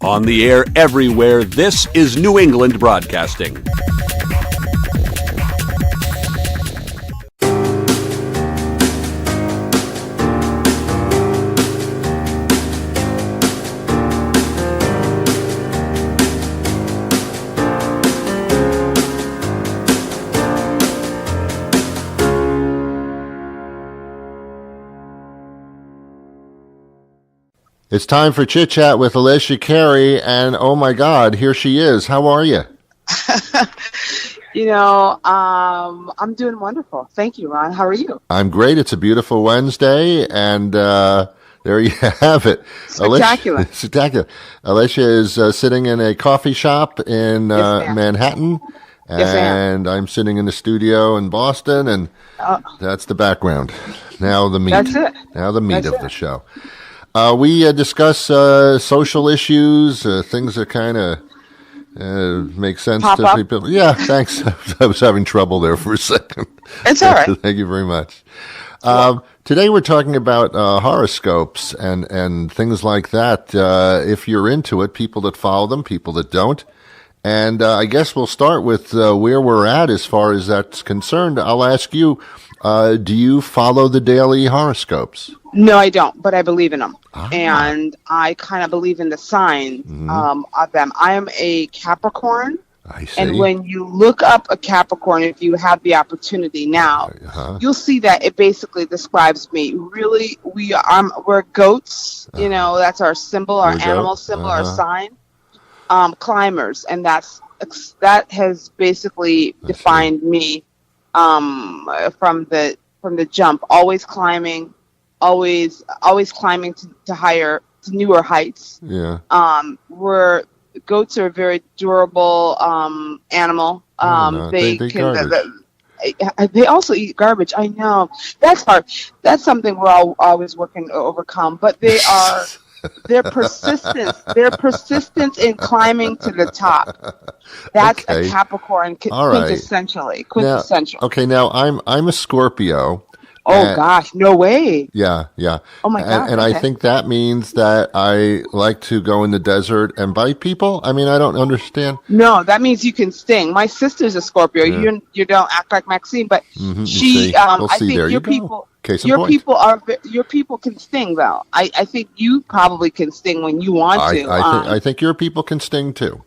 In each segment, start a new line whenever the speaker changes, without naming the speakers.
On the air everywhere, this is New England Broadcasting.
It's time for Chit Chat with Elesia Carey, and oh my God, here she is. How are you?
I'm doing wonderful. Thank you, Ron. How are you?
I'm great. It's a beautiful Wednesday, and there you have it.
Spectacular.
Spectacular. Elesia is sitting in a coffee shop in Manhattan, and I'm sitting in the studio in Boston, and that's the background. Now the meat.
That's it.
Now the meat of the show. We discuss social issues, things that kind of make sense
Pop
to
up.
people. Yeah, thanks. I was having trouble there for a second.
It's all right.
Thank you very much. Today we're talking about horoscopes and things like that. If you're into it, people that follow them, people that don't. And I guess we'll start with where we're at as far as that's concerned. I'll ask you, do you follow the daily horoscopes?
No, I don't, but I believe in them. And I kind of believe in the signs of them. I am a Capricorn.
I see.
And when you look up a Capricorn, if you have the opportunity now, you'll see that it basically describes me. Really, we're goats. That's our symbol, our animal symbol, our sign. Climbers, and that has basically defined me from the jump. Always climbing, always climbing to newer heights.
Yeah.
Goats are a very durable animal. They also eat garbage. I know that's hard. That's something we're always working to overcome. But their persistence in climbing to the top. That's a Capricorn quintessentially.
Now I'm a Scorpio.
Oh gosh, no way.
Yeah.
Oh my God.
And I think that means that I like to go in the desert and bite people. I mean, I don't understand.
No, that means you can sting. My sister's a Scorpio. Yeah. You don't act like Maxine, but she. I think your people. Your people can sting though. I think you probably can sting when you want to.
I think your people can sting too.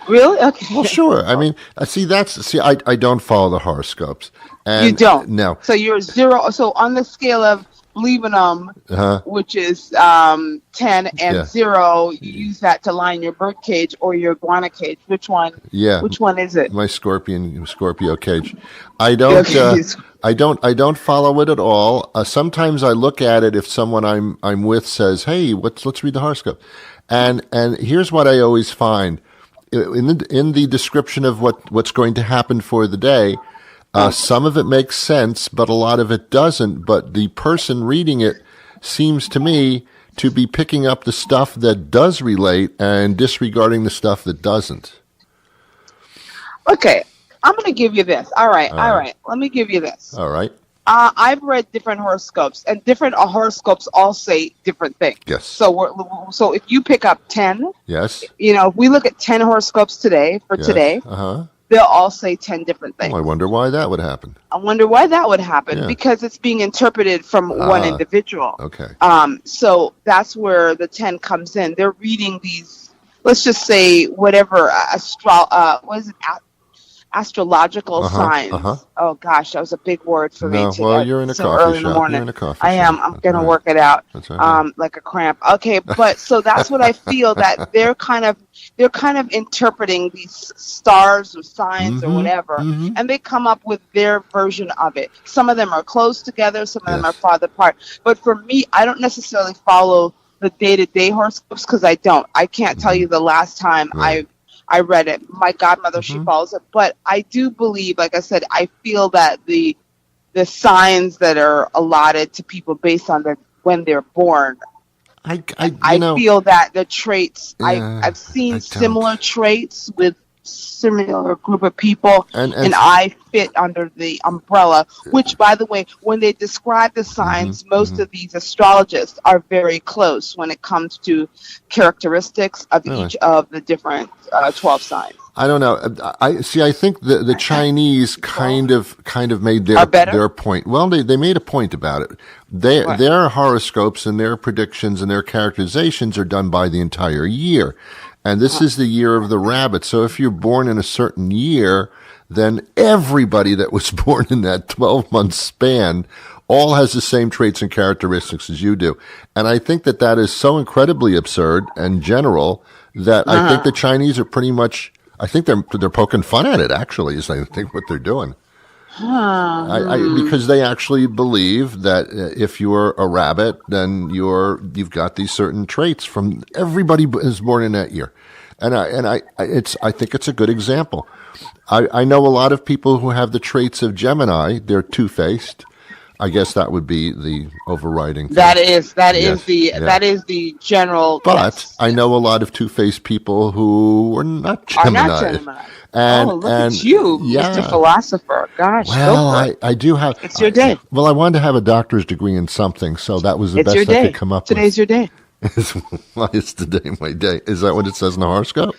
Really? Okay.
Well, sure. I mean, I don't follow the horoscopes. And
you don't?
No.
So you're 0. So on the scale of believing them, which is 10 and 0, you use that to line your bird cage or your iguana cage. Which one?
Yeah.
Which one is it?
My Scorpio cage. I don't follow it at all. Sometimes I look at it if someone I'm with says, "Hey, let's read the horoscope," and here's what I always find. In the description of what's going to happen for the day, some of it makes sense, but a lot of it doesn't. But the person reading it seems to me to be picking up the stuff that does relate and disregarding the stuff that doesn't.
Okay, I'm going to give you this. All right. Let me give you this.
All right.
I've read different horoscopes, and different horoscopes all say different things.
Yes.
So if you pick up 10,
yes,
if we look at 10 horoscopes today, they'll all say 10 different things.
Well, I wonder why that would happen.
Yeah. Because it's being interpreted from one individual.
Okay.
So that's where the 10 comes in. They're reading these, let's just say, whatever, astrological signs. Oh gosh, that was a big word for me today.
Well, you're in a coffee shop. You're in a coffee shop.
I am. I'm going to work it out.
That's right.
Like a cramp. Okay, but so that's what I feel, that they're kind of interpreting these stars or signs or whatever, and they come up with their version of it. Some of them are close together, some of them are farther apart. But for me, I don't necessarily follow the day-to-day horoscopes because I don't. I can't tell you the last time I read it. My godmother, she follows it. But I do believe, like I said, I feel that the signs that are allotted to people based on when they're born, I feel that the traits, I've seen similar traits with similar group of people, and I fit under the umbrella, which, by the way, when they describe the signs, most of these astrologists are very close when it comes to characteristics of each of the different 12 signs.
I don't know. I think the Chinese kind of made their point. Well, they made a point about it. Their horoscopes and their predictions and their characterizations are done by the entire year. And this is the year of the rabbit. So if you're born in a certain year, then everybody that was born in that 12-month span all has the same traits and characteristics as you do. And I think that is so incredibly absurd and general that I think the Chinese are pretty much, I think they're poking fun at it, actually, is I think what they're doing. Because they actually believe that if you're a rabbit, then you've got these certain traits from everybody is born in that year, and I think it's a good example. I know a lot of people who have the traits of Gemini. They're two-faced. I guess that would be the overriding thing. That is
the general.
But
yes.
I know a lot of two-faced people who are not Gemini.
Look at you, Mr. Philosopher. Gosh.
Well, I do have.
It's your day.
Well, I wanted to have a doctor's degree in something, so that was the best I could come up
Today's your day.
Why is today my day? Is that what it says in the horoscope?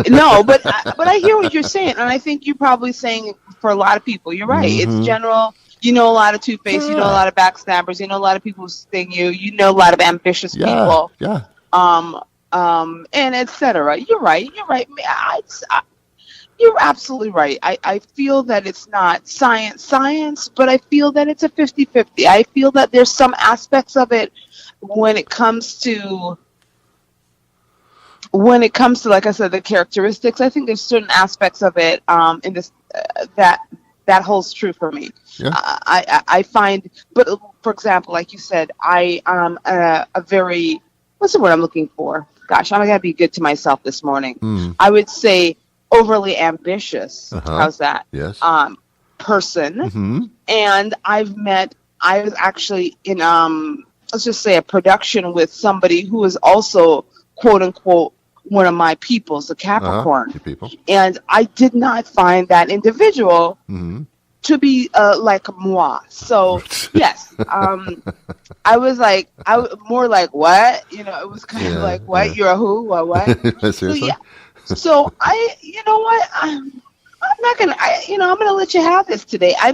No, but I hear what you're saying, and I think you're probably saying for a lot of people, you're right. It's general. You know a lot of two-faced. You know a lot of backstabbers. You know a lot of people who sting you. You know a lot of ambitious people.
Yeah.
And etc. You're right. You're absolutely right. I feel that it's not science, but I feel that it's a 50-50. I feel that there's some aspects of it when it comes to, like I said, the characteristics. I think there's certain aspects of it in this that holds true for me.
Yeah.
I find, but for example, like you said, I am a very, what's the word I'm looking for? Gosh, I'm gonna be good to myself this morning. I would say overly ambitious. How's that?
Yes.
Person. And I was actually in let's just say a production with somebody who is also quote unquote one of my peoples, the Capricorn.
People.
And I did not find that individual to be like moi. So yes, I was more like, what? You know, it was kind of like, what? You're a who or what?
Seriously?
So you know what? I'm not gonna. I'm gonna let you have this today. I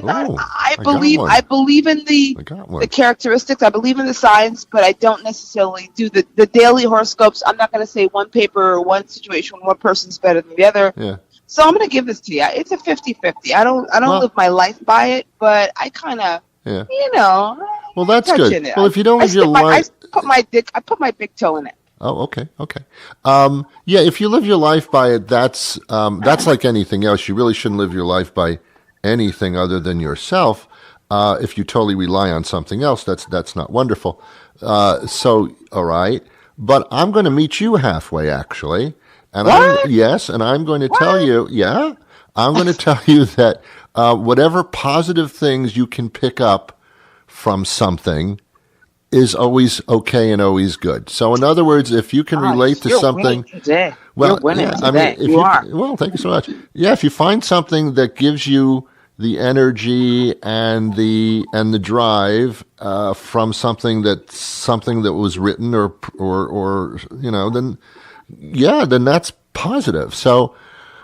believe in the characteristics. I believe in the signs, but I don't necessarily do the daily horoscopes. I'm not gonna say one paper or one situation, one person's better than the other.
Yeah.
So I'm gonna give this to you. It's a 50-50. I don't live my life by it, but I kind of,
Well, that's good. Well, if you don't live your life,
I put my big toe in it.
Oh, okay. If you live your life by it, that's like anything else. You really shouldn't live your life by anything other than yourself. If you totally rely on something else, that's not wonderful. All right. But I'm going to meet you halfway, actually. And I'm going to tell you, I'm going to tell you that whatever positive things you can pick up from something is always okay and always good. So, in other words, if you can relate to something,
well,
well, thank you so much. Yeah, if you find something that gives you the energy and the drive from something that was written or then that's positive. So,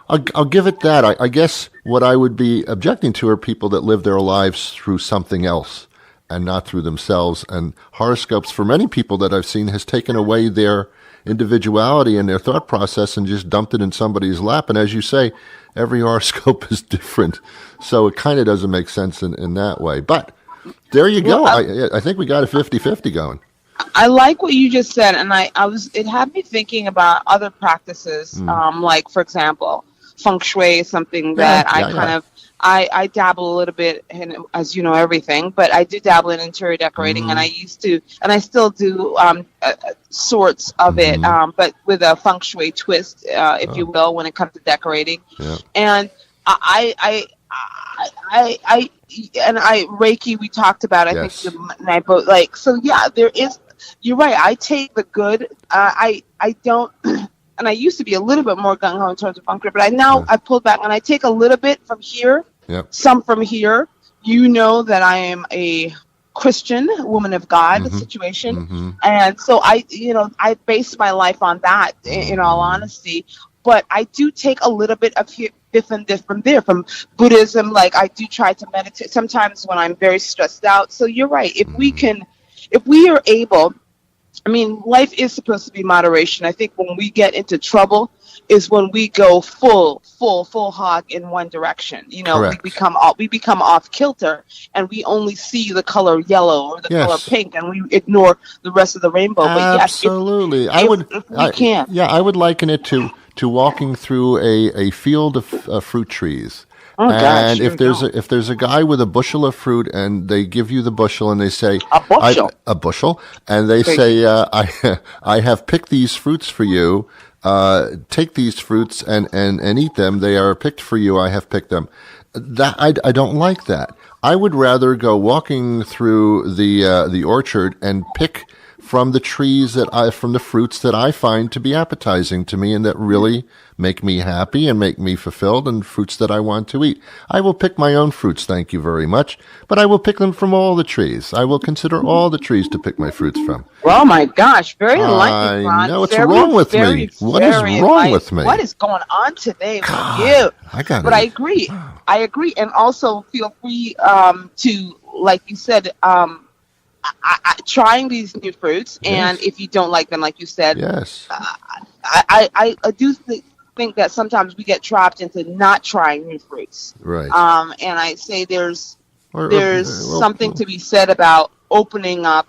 I'll give it that. I guess what I would be objecting to are people that live their lives through something else and not through themselves. And horoscopes, for many people that I've seen, has taken away their individuality and their thought process and just dumped it in somebody's lap. And as you say, every horoscope is different. So it kind of doesn't make sense in that way. But there you go. I think we got a 50-50 going.
I like what you just said. And it had me thinking about other practices. Like, for example, feng shui is something that I dabble a little bit in, as you know, everything, but I do dabble in interior decorating, and I used to, and I still do sorts of it, but with a feng shui twist, if you will, when it comes to decorating. Yeah. And I Reiki, we talked about, I think, and I both there is. You're right. I take the good. I don't. and I used to be a little bit more gung ho in terms of bunker, but I pulled back and I take a little bit from here, some from here. You know that I am a Christian woman of God situation, and so I base my life on that. In all honesty, but I do take a little bit of different from there, from Buddhism. Like I do try to meditate sometimes when I'm very stressed out. So you're right. If we are able, I mean, life is supposed to be moderation. I think when we get into trouble is when we go full hog in one direction. You know,
Correct.
we become off kilter, and we only see the color yellow or the color pink, and we ignore the rest of the rainbow. But
absolutely,
I
would liken it to walking through a field of fruit trees.
Oh,
and
gosh,
if there's a guy with a bushel of fruit and they give you the bushel and they say a bushel and they say I have picked these fruits for you, take these fruits and eat them, they are picked for you, I have picked them. That I don't like that. I would rather go walking through the orchard and pick from the trees from the fruits that I find to be appetizing to me and that really make me happy and make me fulfilled, and fruits that I want to eat. I will pick my own fruits, thank you very much, but I will pick them from all the trees. I will consider all the trees to pick my fruits from.
Oh my gosh, very enlightening, Ron.
I know, what's wrong with me? What is wrong with me?
What is going on today with you? But I agree. And also feel free to, like you said, trying these new fruits, and if you don't like them, like you said, I do think that sometimes we get trapped into not trying new fruits.
Right.
And I say there's something to be said about opening up.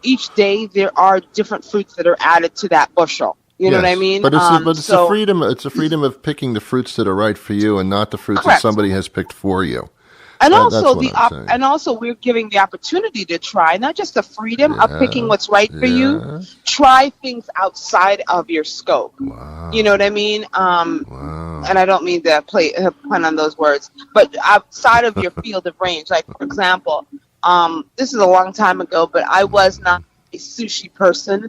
Each day there are different fruits that are added to that bushel. You know what I mean?
But it's the freedom. It's a freedom of picking the fruits that are right for you, and not the fruits that somebody has picked for you.
And also we're giving the opportunity to try, not just the freedom of picking what's right for you. Try things outside of your scope.
Wow.
You know what I mean? And I don't mean to pun on those words, but outside of your field of range. Like, for example, this is a long time ago, but I was not a sushi person.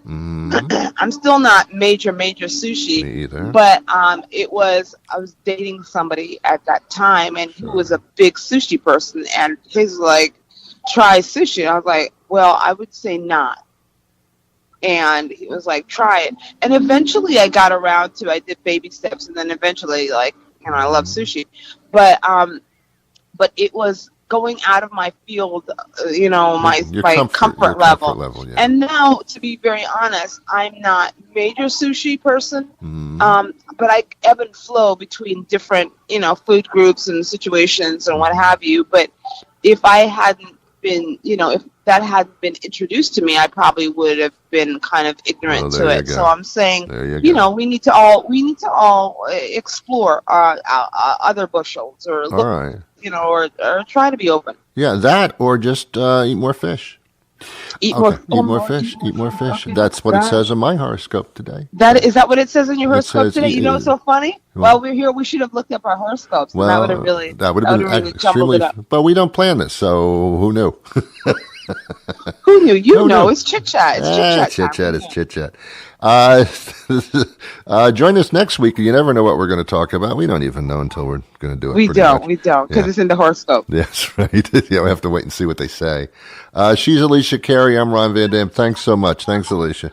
I'm still not major sushi.
Me either.
But I was dating somebody at that time, and he was a big sushi person, and he's like, try sushi. And I was like, well, I would say not. And he was like, try it. And eventually I got around to, I did baby steps, and then eventually, like, I love sushi. But it was going out of my field, my comfort level. And now, to be very honest, I'm not major sushi person, but I ebb and flow between different, food groups and situations and what have you. But if I hadn't been, if that hadn't been introduced to me, I probably would have been kind of ignorant to it. So I'm saying, we need to all explore other bushels, or look, or try to be open.
Yeah, that, or just eat more fish. Eat more fish. Okay. That's what it says in my horoscope today.
Is that what it says in your horoscope today? You know what's so funny? While we're here, we should have looked up our horoscopes. Well, that would have really jumbled it up.
But we don't plan this, so who knew?
Who knew? You know, it's chit chat. It's
chit chat. Join us next week. You never know what we're going to talk about. We don't even know until we're going to do it. We don't,
because it's in the horoscope.
That's right. We have to wait and see what they say. She's Elesia Carey. I'm Ron Van Dam. Thanks so much. Thanks, Elesia.